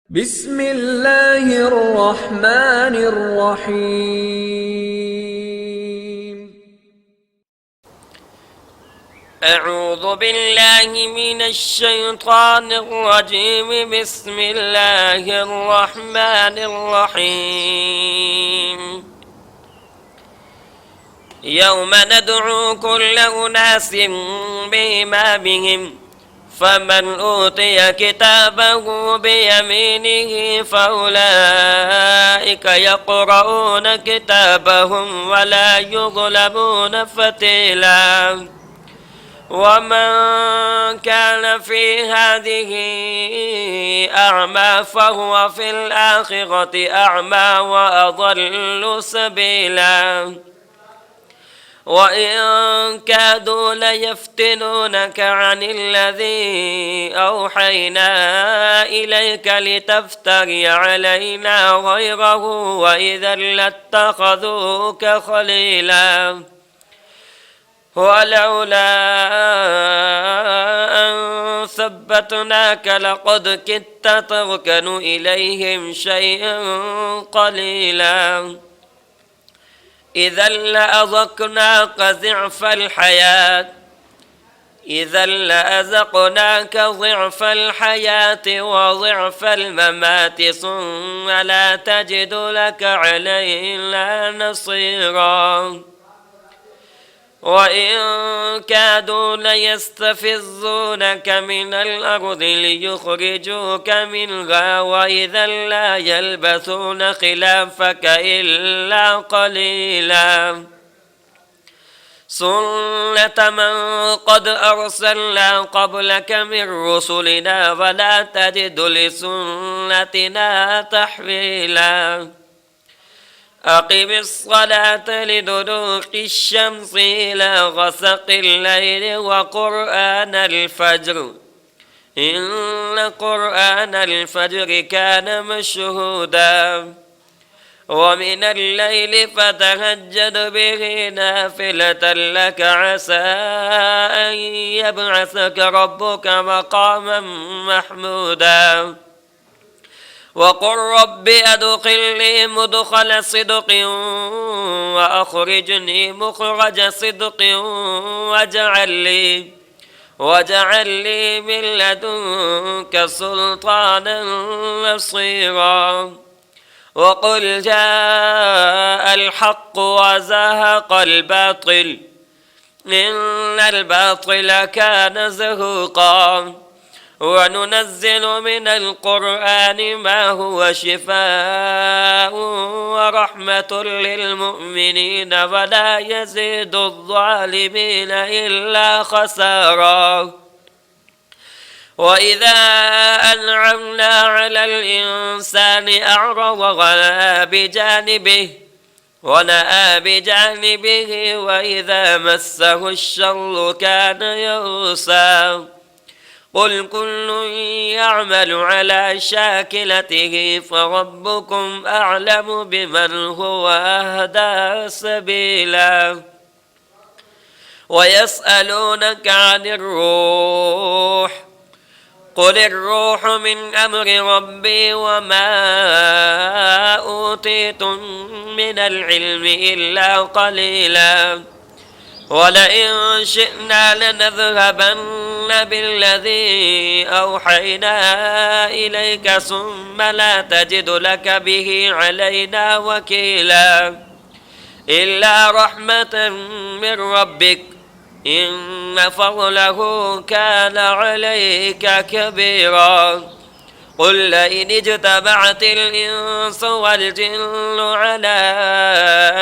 بسم الله الرحمن الرحيم. أعوذ بالله من الشيطان الرجيم. بسم الله الرحمن الرحيم. يوم ندعو كل أناس بإمامهم فمن أوتي كتابه بيمينه فأولئك يقرؤون كتابهم ولا يظلمون فتيلا. ومن كان في هذه أعمى فهو في الآخرة أعمى وأضل سبيلا. وإن كادوا ليفتنونك عن الذي أوحينا إليك لتفتري علينا غيره وإذا لاتخذوك خليلا. ولولا أن ثبتناك لقد كدت تركن إليهم شيئا قليلا. إذا لأذقناك ضعف الحياة وضعف الممات ثم لا تجد لك علينا نصيرا. وإن كادوا ليستفزونك من الأرض ليخرجوك منها وإذا لا يلبثون خلافك إلا قليلا. سنة من قد أرسلنا قبلك من رسلنا ولا تجد لسنتنا تحويلا. أقم الصلاة لدلوك الشمس إلى غسق الليل وقرآن الفجر إن قرآن الفجر كان مشهودا. ومن الليل فتهجد به نافلة لك عسى أن يبعثك ربك مقاما محمودا. وقل رب أدخلني مدخل صدق وأخرجني مخرج صدق واجعل لي من لدنك سلطانا نصيرا. وقل جاء الحق وزهق الباطل إن الباطل كان زهوقا. وننزل من القرآن ما هو شفاء ورحمة للمؤمنين ولا يزيد الظالمين إلا خسارا. وإذا أنعمنا على الإنسان أعرض ونأى بجانبه وإذا مسه الشر كان يئوسا. قل كل يعمل على شاكلته فربكم أعلم بمن هو أهدى سبيلا. ويسألونك عن الروح قل الروح من أمر ربي وما أوتيتم من العلم إلا قليلا. ولئن شئنا لنذهبن بالذي أوحينا إليك ثم لا تجد لك به علينا وكيلا. إلا رحمة من ربك إن فضله كان عليك كبيرا. قل لئن اجتمعت الإنس والجن على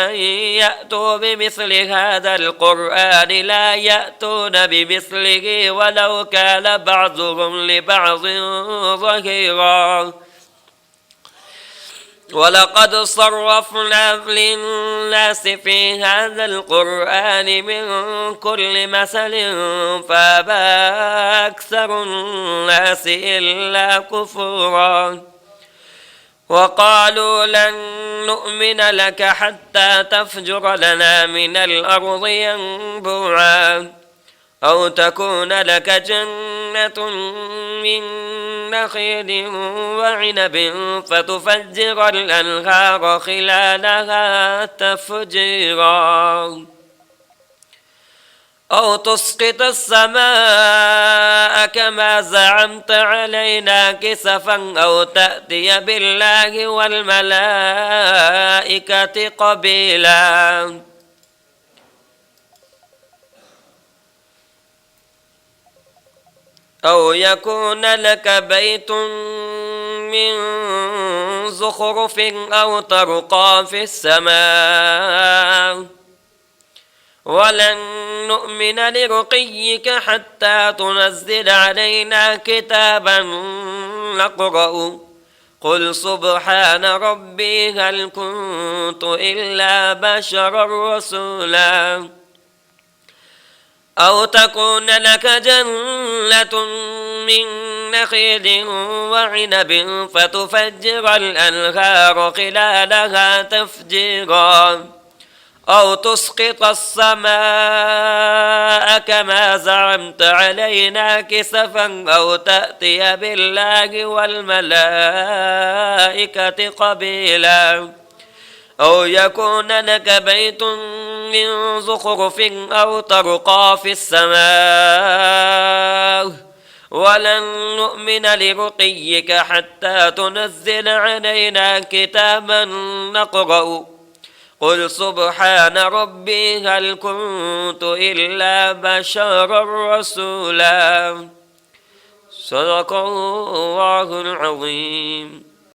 أن يأتوا بمثل هذا القرآن لا يأتون بمثله ولو كان بعضهم لبعض ظهيرا. ولقد صرفنا للناس في هذا القرآن من كل مثل فأبى أكثر الناس إلا كفورا. وقالوا لن نؤمن لك حتى تفجر لنا من الأرض ينبوعا. أو تكون لك جنة من نخيل وعنب فتفجر الأنهار خلالها تفجيرا أو تسقط السماء كما زعمت علينا كسفا أو تأتي بالله والملائكة قبيلا أو يكون لك بيت من زخرف أو ترقى في السماء ولن نؤمن لرقيك حتى تنزل علينا كتابا نقرأ قل سبحان ربي هل كنت إلا بشرا رسولا أو تكون لك جنة من نخيل وعنب فتفجر الأنهار خلالها تفجيرا أو تسقط السماء كما زعمت علينا كسفا أو تأتي بالله والملائكة قبيلا أو يكون لك بيت من زخرف أو ترقى في السماء ولن نؤمن لرقيك حتى تنزل علينا كتابا نقرأ قل سبحان ربي هل كنت إلا بشرا رسولا صدق الله العظيم.